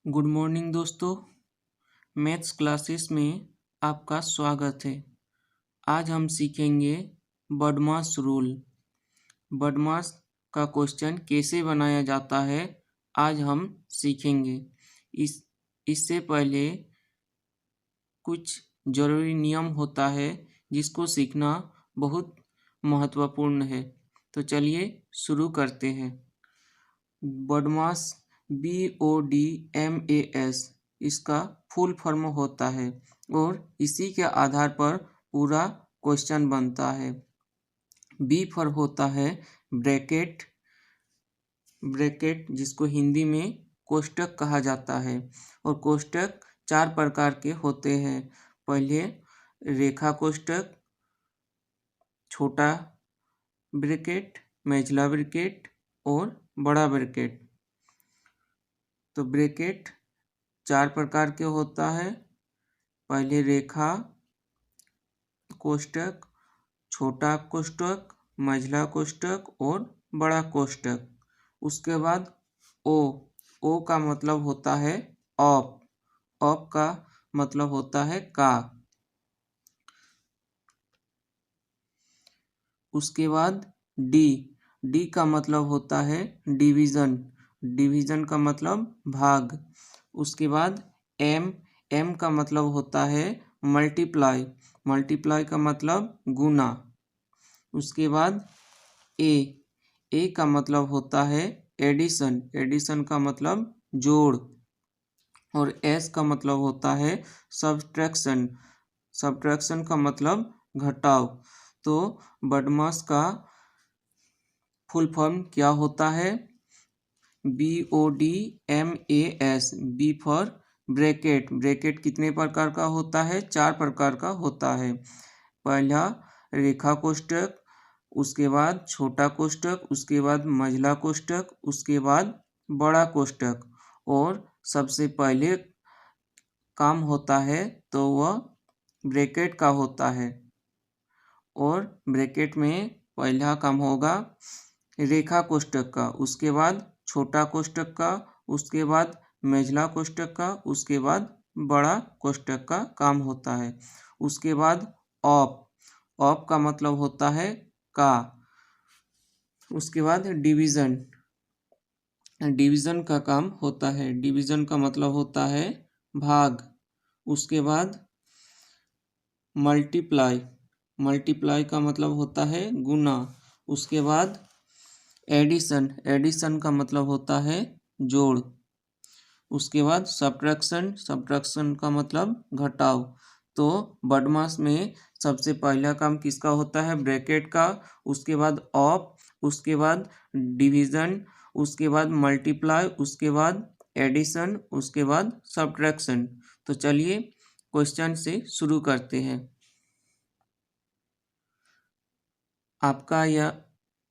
Good morning दोस्तों। Maths classes में आपका स्वागत है। आज हम सीखेंगे बदमाश रूल। बदमाश का क्वेश्चन कैसे बनाया जाता है आज हम सीखेंगे। इससे पहले कुछ ज़रूरी नियम होता है जिसको सीखना बहुत महत्वपूर्ण है। तो चलिए शुरू करते हैं। बदमाश BODMAS इसका फुल फॉर्म होता है और इसी के आधार पर पूरा क्वेश्चन बनता है। B फॉर होता है ब्रैकेट, जिसको हिंदी में कोष्टक कहा जाता है। और कोष्टक 4 प्रकार के होते हैं। पहले रेखा कोष्टक, छोटा ब्रैकेट, मेजला ब्रैकेट और बड़ा ब्रैकेट। तो ब्रैकेट 4 प्रकार के होता है। पहले रेखा कोष्टक, छोटा कोष्टक, मझला कोष्टक और बड़ा कोष्टक। उसके बाद ओ का मतलब होता है ऑफ, का मतलब होता है का। उसके बाद डी का मतलब होता है डिवीजन का मतलब भाग। उसके बाद एम का मतलब होता है मल्टीप्लाई का मतलब गुना। उसके बाद ए का मतलब होता है एडिशन का मतलब जोड़। और एस का मतलब होता है सब्ट्रैक्शन का मतलब घटाव। तो बदमाश का फुल फॉर्म क्या होता है? BODMAS। बी फॉर ब्रैकेट कितने प्रकार का होता है? 4 प्रकार का होता है। पहला रेखा कोष्टक, उसके बाद छोटा कोष्टक, उसके बाद मझला कोष्टक, उसके बाद बड़ा कोष्टक। और सबसे पहले काम होता है तो वह ब्रैकेट का होता है। और ब्रैकेट में पहला काम होगा रेखा कोष्टक का, उसके बाद छोटा कोष्टक का, उसके बाद मेजला कोष्टक का, उसके बाद बड़ा कोष्टक का काम होता है। उसके बाद ऑफ का मतलब होता है का। उसके बाद डिवीजन का काम होता है। डिवीजन का मतलब होता है भाग। उसके बाद मल्टीप्लाई का मतलब होता है गुना। उसके बाद एडिशन का मतलब होता है जोड़। उसके बाद सब्ट्रैक्शन का मतलब घटाव। तो बदमाश में सबसे पहला काम किसका होता है? ब्रैकेट का। उसके बाद ऑफ, उसके बाद डिवीजन, उसके बाद मल्टीप्लाई, उसके बाद एडिशन, उसके बाद सब्ट्रैक्शन। तो चलिए क्वेश्चन से शुरू करते हैं। आपका यह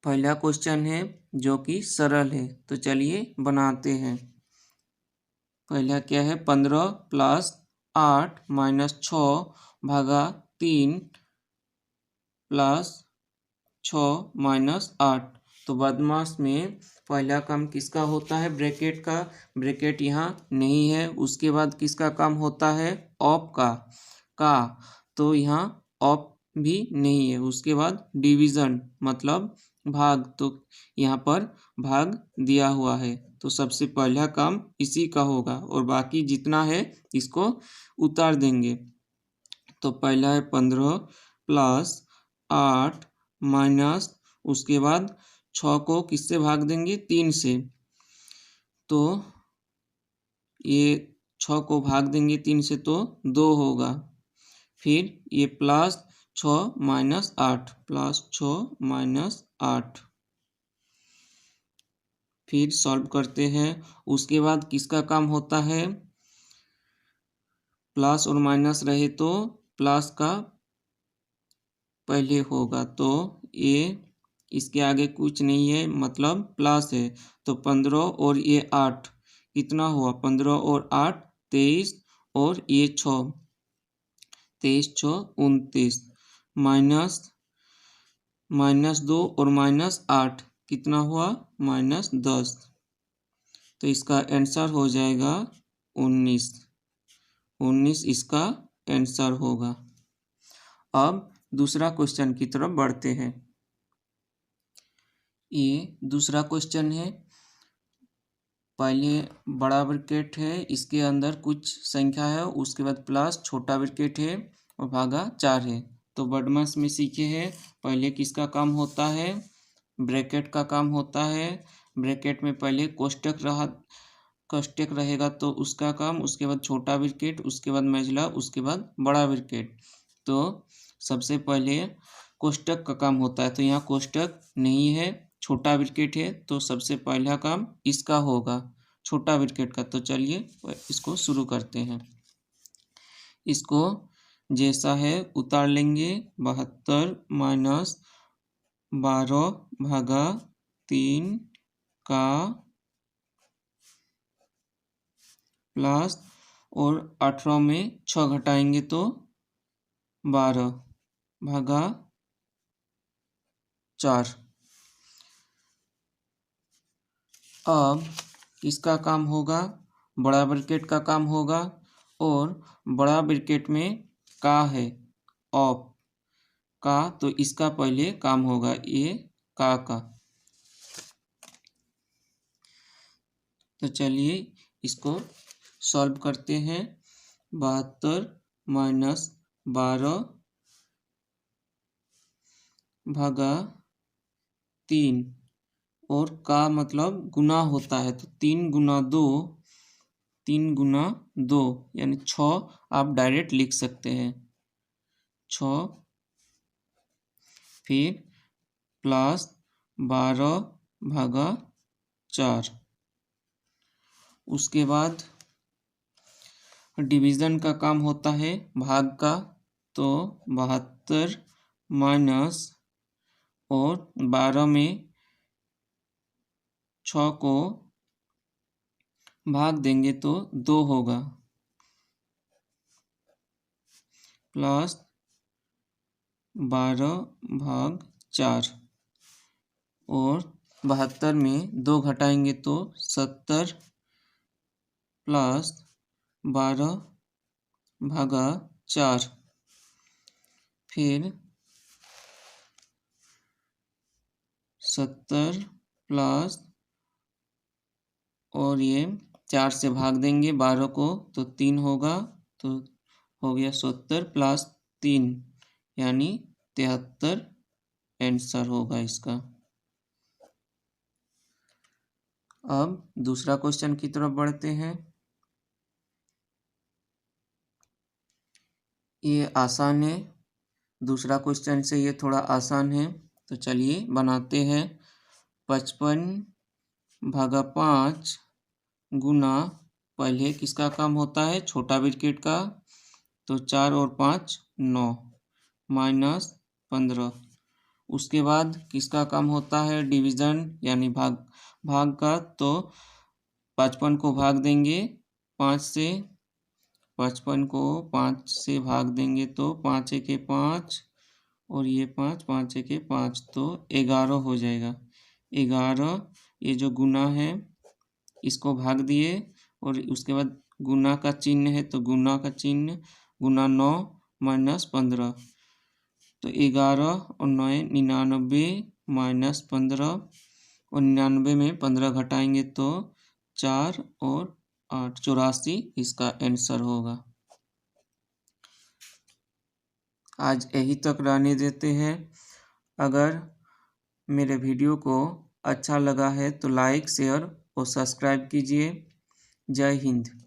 पहला क्वेश्चन है जो कि सरल है। तो चलिए बनाते हैं। पहला क्या है? 15 + 8 - 6 भागा 3 + 6 - 8। तो बदमाश में पहला काम किसका होता है? ब्रैकेट का। ब्रैकेट यहाँ नहीं है। उसके बाद किसका काम होता है? ऑफ का। तो यहाँ ऑफ भी नहीं है। उसके बाद डिवीजन मतलब भाग, तो यहाँ पर भाग दिया हुआ है। तो सबसे पहला काम इसी का होगा और बाकी जितना है इसको उतार देंगे। तो पहला है 15 + 8 माइनस, उसके बाद 6 को किससे भाग देंगे? 3 से। तो ये 6 को भाग देंगे 3 से तो 2 होगा। फिर ये +6 - 8 +6 - 8। फिर सॉल्व करते हैं। उसके बाद किसका काम होता है? प्लस और माइनस रहे तो प्लस का पहले होगा। तो ये इसके आगे कुछ नहीं है, मतलब प्लस है। तो 15 और ये 8 कितना हुआ? 15 और 8 23 और ये 6 23 6 29 -2 और -8 कितना हुआ? -10। तो इसका आंसर हो जाएगा 19 19 इसका आंसर होगा। अब दूसरा क्वेश्चन की तरफ बढ़ते हैं। ये दूसरा क्वेश्चन है। पहले बड़ा ब्रैकेट है, इसके अंदर कुछ संख्या है, उसके बाद प्लस छोटा ब्रैकेट है और भागा 4 है। तो बदमाश में सीखे हैं पहले किसका काम होता है, ब्रैकेट का काम होता है। ब्रैकेट में पहले कोष्टक रहेगा तो उसका काम, उसके बाद छोटा ब्रैकेट, उसके बाद मझला, उसके बाद बड़ा ब्रैकेट। तो सबसे पहले कोष्टक का काम होता है, तो यहाँ कोष्टक नहीं है, छोटा ब्रैकेट है, तो सबसे पहला काम इसका होगा, छोटा ब्रैकेट का। तो चलिए इसको शुरू करते हैं। इसको जैसा है उतार लेंगे। 72 माइनस 12 भागा 3 का प्लस और 18 में 6 घटाएंगे तो 12 भागा 4। अब किसका काम होगा, बड़ा ब्रैकेट का काम होगा। और बड़ा ब्रैकेट में का है, ऑफ का, तो इसका पहले काम होगा, ये का। तो चलिए इसको सॉल्व करते हैं। 72 माइनस 12 भागा 3, और का मतलब गुना होता है, तो 3 गुना 2, 3 गुना 2 यानी 6 आप डायरेक्ट लिख सकते हैं, 6। फिर प्लस 12 भागा 4। उसके बाद डिवीज़न का काम होता है, भाग का। तो 72 माइनस और 12 में 6 को भाग देंगे तो 2 होगा, प्लस 12 भाग 4, और 72 में 2 घटाएंगे तो 70 प्लस 12 भागा 4। फिर 70 प्लस और ये 4 से भाग देंगे 12 को तो 3 होगा, तो हो गया 70 प्लस 3 यानी 73 आंसर होगा इसका। अब दूसरा क्वेश्चन की तरफ बढ़ते हैं। ये आसान है, दूसरा क्वेश्चन से ये थोड़ा आसान है, तो चलिए बनाते हैं। 55 भागा 5 गुना, पहले किसका काम होता है, छोटा ब्रैकेट का, तो 4 और 5 9 माइनस 15। उसके बाद किसका काम होता है, डिवीज़न यानी भाग का, तो 55 को भाग देंगे 5 से, 55 को 5 से भाग देंगे तो 5 एके 5 और ये 5, 5 एके 5, तो 11 हो जाएगा। 11 ये जो गुना है इसको भाग दिए, और उसके बाद गुना का चिन्ह है, तो गुना का चिन्ह, गुना 9 माइनस 15, तो 11 और 9 99 माइनस 15, और 99 में 15 घटाएंगे तो 4 और 8 84 इसका आंसर होगा। आज यही तक रहने देते हैं। अगर मेरे वीडियो को अच्छा लगा है तो लाइक, शेयर और सब्सक्राइब कीजिए। जय हिंद।